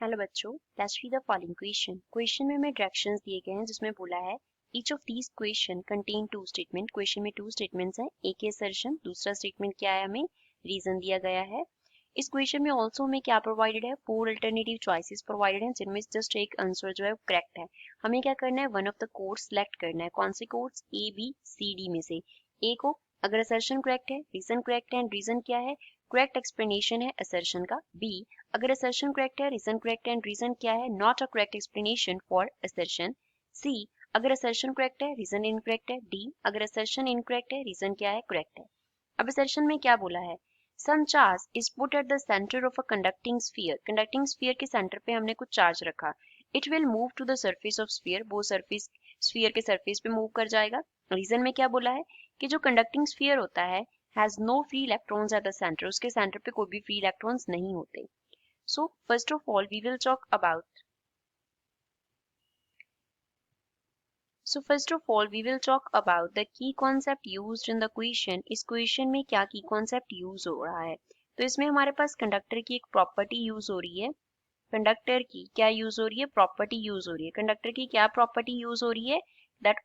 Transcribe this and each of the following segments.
Hello बच्चों, let's read the following question में हमें डायरेक्शंस दिए गए हैं जिसमें बोला है each of these question contain two statement. Question में टू स्टेटमेंट्स हैं, एक है असर्शन, दूसरा स्टेटमेंट क्या है, हमें रीजन दिया गया है। इस क्वेश्चन में ऑल्सो हमें क्या प्रोवाइडेड है, 4 अल्टरनेटिव चॉइसेस प्रोवाइडेड हैं जिनमें जस्ट एक आंसर जो है वो करेक्ट है। हमें क्या करना है, one of the codes select करना है। कौन से codes, A B C D में से ए को अगर असर्शन करेक्ट है, रीजन करेक्ट है, एंड रीजन क्या है, करेक्ट एक्सप्लेनेशन है असर्शन का। बी अगर असर्शन करेक्ट है, रीजन करेक्ट है, एंड रीजन क्या है, not a correct explanation for assertion. C अगर असर्शन करेक्ट है, रीजन इनकरेक्ट है। डी अगर असर्शन इनकरेक्ट है, रीजन क्या है, करेक्ट है। अब असर्शन में क्या बोला है, some charge is put at the centre of a conducting sphere. Conducting sphere के सेंटर पे हमने कुछ चार्ज रखा। It will move to the surface of sphere, वो सरफेस स्फीयर के सरफेस पे मूव कर जाएगा। रीजन में क्या बोला है कि जो कंडक्टिंग स्फीयर होता है has no free electrons at the centre, उसके सेंटर पे कोई भी फ्री इलेक्ट्रॉन्स नहीं होते। So first of all we will talk about the key concept used in the question। इस क्वेश्चन में क्या की कॉन्सेप्ट यूज हो रहा है। तो इसमें हमारे पास कंडक्टर की एक प्रॉपर्टी यूज हो रही है। कंडक्टर की क्या यूज हो रही है, प्रॉपर्टी यूज हो रही है। कंडक्टर की क्या प्रॉपर्टी यूज हो रही है, that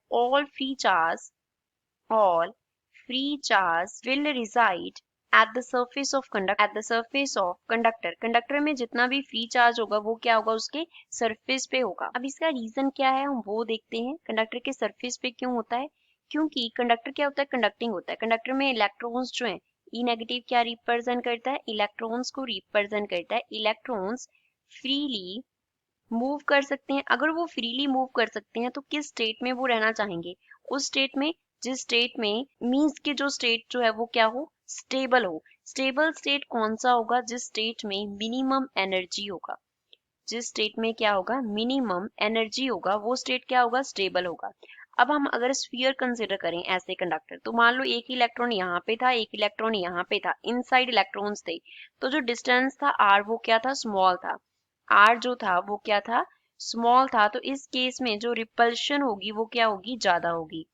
all free charge will reside at the surface of conductor। Conductor में जितना भी फ्री चार्ज होगा वो क्या होगा, उसके सरफेस पे होगा। अब इसका रीजन क्या है हम वो देखते हैं। कंडक्टर के सरफेस पे क्यों होता है, क्योंकि कंडक्टर क्या होता है, कंडक्टिंग होता है। कंडक्टर में इलेक्ट्रॉन्स जो है, ई नेगेटिव क्या रिप्रेजेंट करता है, इलेक्ट्रॉन्स को रिप्रेजेंट करता है। इलेक्ट्रॉन्स फ्रीली मूव कर सकते हैं। अगर वो फ्रीली मूव कर सकते हैं तो किस स्टेट में वो रहना चाहेंगे, उस स्टेट में जिस स्टेट में मीन्स के जो स्टेट जो है वो क्या हो, स्टेबल हो। स्टेबल स्टेट कौन सा होगा, जिस स्टेट में मिनिमम एनर्जी होगा। जिस स्टेट में क्या होगा, मिनिमम एनर्जी होगा, वो स्टेट क्या होगा, स्टेबल होगा। अब हम अगर स्फीयर कंसिडर करें ऐसे कंडक्टर, तो मान लो एक इलेक्ट्रॉन यहाँ पे था, एक इलेक्ट्रॉन यहाँ पे था, इनसाइड इलेक्ट्रॉन्स थे। तो जो डिस्टेंस था आर वो क्या था, स्मॉल था। आर जो था वो क्या था, स्मॉल था। तो इस केस में जो रिपल्शन होगी वो क्या होगी, ज्यादा होगी।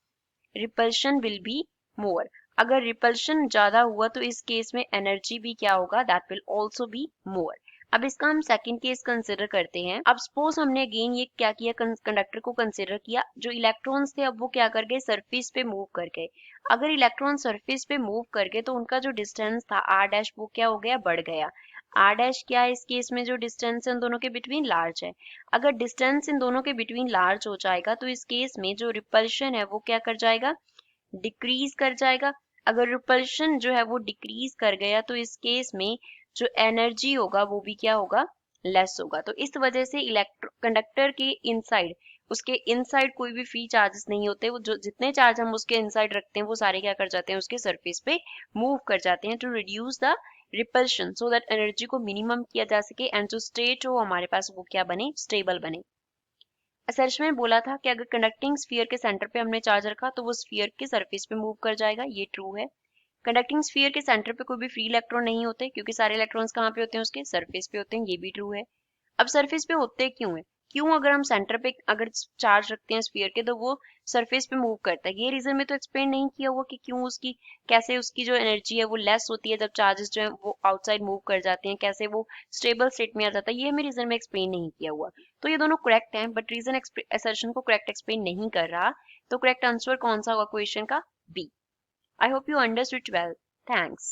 Repulsion will be more. अगर रिपल्शन ज्यादा हुआ तो इस केस में एनर्जी भी क्या होगा, that will also be more. अब इसका हम सेकंड केस कंसिडर करते हैं। अब सपोज हमने अगेन ये क्या किया, कंडक्टर को कंसिडर किया। जो इलेक्ट्रॉन्स थे अब वो क्या कर गए, सरफेस पे मूव कर गए। अगर इलेक्ट्रॉन सरफेस पे मूव कर गए तो उनका जो डिस्टेंस था आर डैश वो क्या हो गया, बढ़ गया। आर डैश क्या है, इस केस में जो डिस्टेंस है उन दोनों के बिटवीन लार्ज है। अगर डिस्टेंस इन दोनों के बिटवीन लार्ज हो जाएगा तो इस केस में जो रिपल्शन है वो क्या कर जाएगा, डिक्रीज कर जाएगा। अगर रिपल्शन जो है वो डिक्रीज कर गया तो इस केस में जो एनर्जी होगा वो भी क्या होगा, लेस होगा। तो इस वजह से कंडक्टर के इनसाइड, उसके इनसाइड कोई भी फ्री चार्जेस नहीं होते। वो जो जितने चार्ज हम उसके इनसाइड रखते हैं वो सारे क्या कर जाते हैं, उसके सरफेस पे मूव कर जाते हैं to reduce the repulsion, so that energy को मिनिमम किया जा सके एंड जो स्टेट हो हमारे पास वो क्या बने, स्टेबल बने। असर्श में बोला था कि अगर कंडक्टिंग स्फीयर के सेंटर पे हमने चार्ज रखा तो वो स्फीयर के सरफेस पे मूव कर जाएगा, ये ट्रू है। कंडक्टिंग स्फीयर के सेंटर पे कोई भी फ्री इलेक्ट्रॉन नहीं होते क्योंकि सारे इलेक्ट्रॉन्स कहाँ पे होते हैं, उसके सरफेस पे होते हैं, ये भी ट्रू है। अब सरफेस पे होते क्यों है, क्यों अगर हम सेंटर पे अगर चार्ज रखते हैं स्फीयर के तो वो सरफेस पे मूव करता है, ये रीजन में तो एक्सप्लेन नहीं किया हुआ कि क्यों उसकी, कैसे उसकी जो एनर्जी है वो लेस होती है जब चार्जेस जो है वो आउटसाइड मूव कर जाते हैं, कैसे वो स्टेबल स्टेट में आ जाता है, ये हमें रीजन में एक्सप्लेन नहीं किया हुआ। तो ये दोनों करेक्ट हैं बट रीजन असर्शन को करेक्ट एक्सप्लेन नहीं कर रहा। तो करेक्ट आंसर कौन सा होगा क्वेश्चन का, B. I hope you understood well. Thanks.